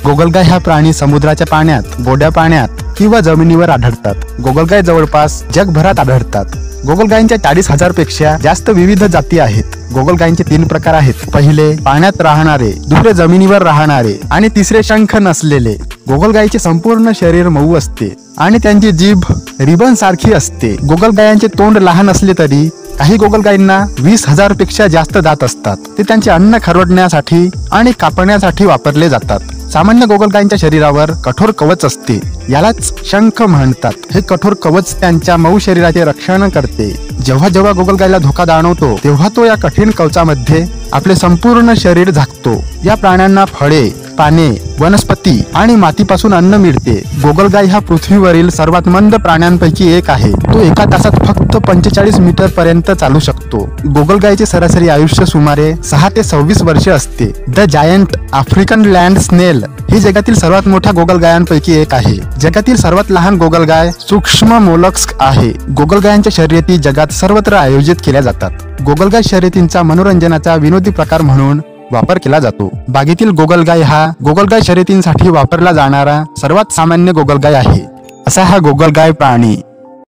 गोगलगाय हा प्राणी समुद्राच्या पाण्यात, गोड्या पाण्यात किंवा जमिनीवर आढळतात। गोगलगाय जवळपास जगभरात आढळतात। गोगलगायींच्या 40,000 पेक्षा जास्त विविध जाती आहेत। गोगलगायींचे 3 प्रकार आहेत। पहिले पाण्यात राहणारे, दुसरे जमिनीवर राहणारे आणि तिसरे शंख नसलेले। गोगलगायीचे संपूर्ण शरीर मऊ असते आणि त्यांची जीभ रिबन सारखी असते। गोगलगायांचे तोंड लहान असले तरी काही गोगलगायींना 20,000 पेक्षा जास्त दात असतात। ते त्यांचे अन्न खरवडण्यासाठी आणि कापण्यासाठी वापरले जातात। सामान्य गोगलगायींच्या शरीरावर कठोर कवच असते, यालाच शंख म्हणतात। हे कठोर कवच त्यांच्या मऊ शरीराचे रक्षण करते। जेव्हा जेव्हा गोगलगायीला धोका जाणवतो तेव्हा तो या कठीण कवचामध्ये आपले संपूर्ण शरीर झाकतो। या प्राण्यांना फळे, पाने, वनस्पती आणि मातीपासून अन्न मिळते। गोगलगाय हा पृथ्वीवरील सर्वात मंद प्राण्यांपैकी एक आहे। तो एका तासात फक्त 45 मीटर पर्यंत चालू शकतो। गोगलगायीचे सरासरी आयुष्य सुमारे 6 ते 26 वर्षे असते। द जायंट आफ्रिकन लँड स्नेल ही जगातील सर्वात मोठ्या गोगलगायांपैकी एक आहे। जगातील सर्वात लहान गोगलगाय सूक्ष्म मोलस्क आहे। गोगलगायांच्या शर्यती जगात सर्वत्र आयोजित केल्या जातात। गोगलगाय शर्यतींचा मनोरंजनाचा विनोदी प्रकार म्हणून वापर केला जातो। बागेतील गोगलगाय हा गोगलगाय शर्यतींसाठी वापरला जाणारा सर्वात सामान्य गोगलगाय आहे। असा हा गोगलगाय प्राणी